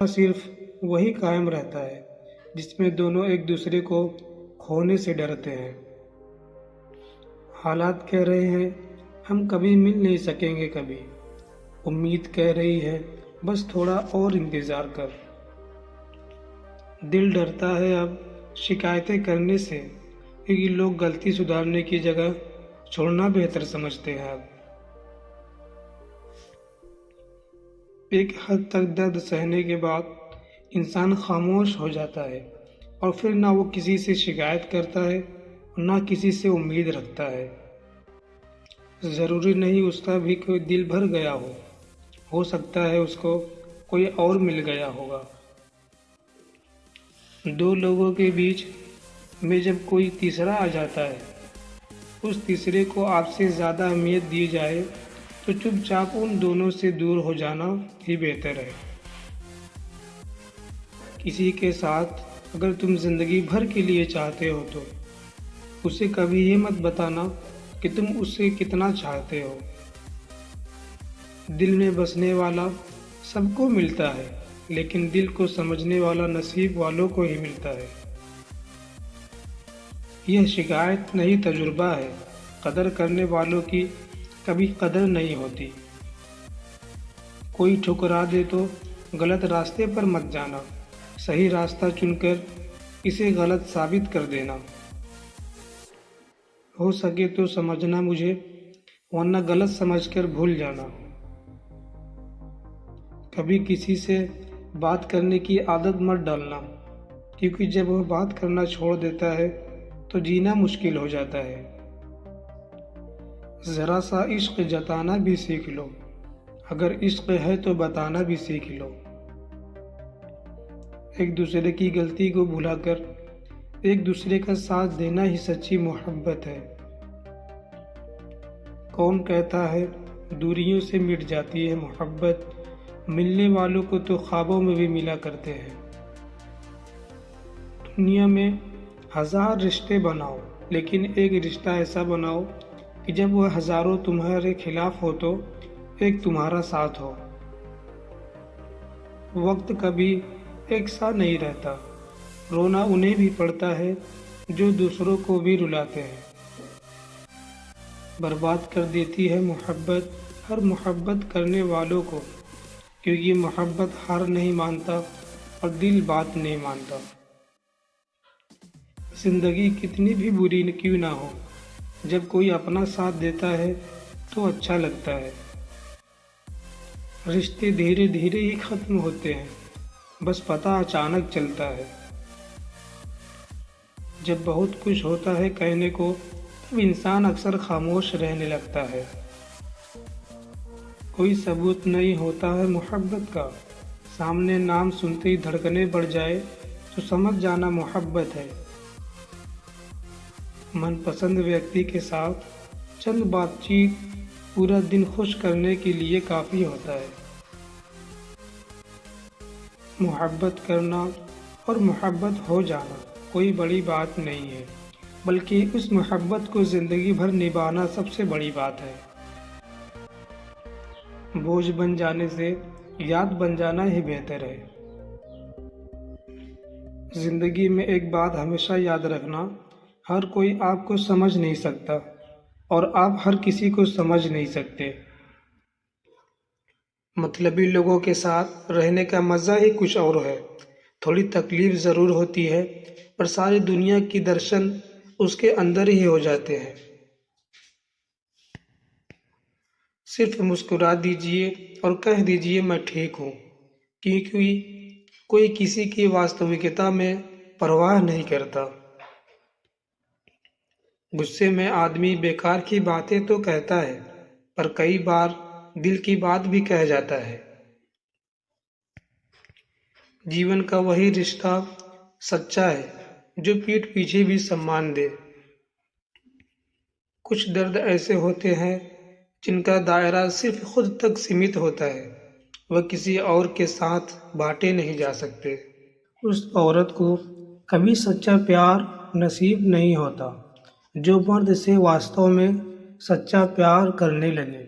صرف وہی قائم رہتا ہے جس میں دونوں ایک دوسرے کو کھونے سے ڈرتے ہیں۔ حالات کہہ رہے ہیں ہم کبھی مل نہیں سکیں گے کبھی، امید کہہ رہی ہے بس تھوڑا اور انتظار کر۔ دل ڈرتا ہے اب شکایتیں کرنے سے، کیونکہ لوگ غلطی سدھارنے کی جگہ چھوڑنا بہتر سمجھتے ہیں۔ اب ایک حد تک درد سہنے کے بعد انسان خاموش ہو جاتا ہے، اور پھر نہ وہ کسی سے شکایت کرتا ہے نہ کسی سے امید رکھتا ہے۔ ضروری نہیں اس کا بھی کوئی دل بھر گیا ہو سکتا ہے اس کو کوئی اور مل گیا ہوگا۔ دو لوگوں کے بیچ میں جب کوئی تیسرا آ جاتا ہے، اس تیسرے کو آپ سے زیادہ اہمیت دی جائے تو چپ چاپ ان دونوں سے دور ہو جانا ہی بہتر ہے۔ کسی کے ساتھ اگر تم زندگی بھر کے لیے چاہتے ہو تو اسے کبھی یہ مت بتانا کہ تم اسے کتنا چاہتے ہو۔ دل میں بسنے والا سب کو ملتا ہے، لیکن دل کو سمجھنے والا نصیب والوں کو ہی ملتا ہے۔ یہ شکایت نہیں تجربہ ہے، قدر کرنے والوں کی کبھی قدر نہیں ہوتی۔ کوئی ٹھکرا دے تو غلط راستے پر مت جانا، صحیح راستہ چن کر اسے غلط ثابت کر دینا۔ ہو سکے تو سمجھنا مجھے، ورنہ غلط سمجھ کر بھول جانا۔ کبھی کسی سے بات کرنے کی عادت مت ڈالنا، کیونکہ جب وہ بات کرنا چھوڑ دیتا ہے تو جینا مشکل ہو جاتا ہے۔ ذرا سا عشق جتانا بھی سیکھ لو، اگر عشق ہے تو بتانا بھی سیکھ لو۔ ایک دوسرے کی غلطی کو بھلا کر ایک دوسرے کا ساتھ دینا ہی سچی محبت ہے۔ کون کہتا ہے دوریوں سے مٹ جاتی ہے محبت، ملنے والوں کو تو خوابوں میں بھی ملا کرتے ہیں۔ دنیا میں ہزار رشتے بناؤ، لیکن ایک رشتہ ایسا بناؤ کہ جب وہ ہزاروں تمہارے خلاف ہو تو ایک تمہارا ساتھ ہو۔ وقت کبھی ایک سا نہیں رہتا، رونا انہیں بھی پڑتا ہے جو دوسروں کو بھی رلاتے ہیں۔ برباد کر دیتی ہے محبت ہر محبت کرنے والوں کو، کیونکہ محبت ہار نہیں مانتا اور دل بات نہیں مانتا۔ زندگی کتنی بھی بری کیوں نہ ہو، جب کوئی اپنا ساتھ دیتا ہے تو اچھا لگتا ہے۔ رشتے دھیرے دھیرے ہی ختم ہوتے ہیں، بس پتہ اچانک چلتا ہے۔ جب بہت کچھ ہوتا ہے کہنے کو، تب انسان اکثر خاموش رہنے لگتا ہے۔ کوئی ثبوت نہیں ہوتا ہے محبت کا، سامنے نام سنتے ہی دھڑکنیں بڑھ جائے تو سمجھ جانا محبت ہے۔ من پسند ویکتی کے ساتھ چند بات چیت پورا دن خوش کرنے کے لیے کافی ہوتا ہے۔ محبت کرنا اور محبت ہو جانا کوئی بڑی بات نہیں ہے، بلکہ اس محبت کو زندگی بھر نبھانا سب سے بڑی بات ہے۔ بوجھ بن جانے سے یاد بن جانا ہی بہتر ہے۔ زندگی میں ایک بات ہمیشہ یاد رکھنا، ہر کوئی آپ کو سمجھ نہیں سکتا اور آپ ہر کسی کو سمجھ نہیں سکتے۔ مطلبی لوگوں کے ساتھ رہنے کا مزہ ہی کچھ اور ہے۔ تھوڑی تکلیف ضرور ہوتی ہے، پر ساری دنیا کی درشن اس کے اندر ہی ہو جاتے ہیں۔ صرف مسکرا دیجئے اور کہہ دیجئے میں ٹھیک ہوں، کیونکہ کوئی کسی کی واستوکتا میں پرواہ نہیں کرتا۔ غصے میں آدمی بیکار کی باتیں تو کہتا ہے، پر کئی بار دل کی بات بھی کہہ جاتا ہے۔ جیون کا وہی رشتہ سچا ہے جو پیٹھ پیچھے بھی سمان دے۔ کچھ درد ایسے ہوتے ہیں جن کا دائرہ صرف خود تک سمت ہوتا ہے، وہ کسی اور کے ساتھ بانٹے نہیں جا سکتے۔ اس عورت کو کبھی سچا پیار نصیب نہیں ہوتا جو مرد سے واستو میں سچا پیار کرنے لگے۔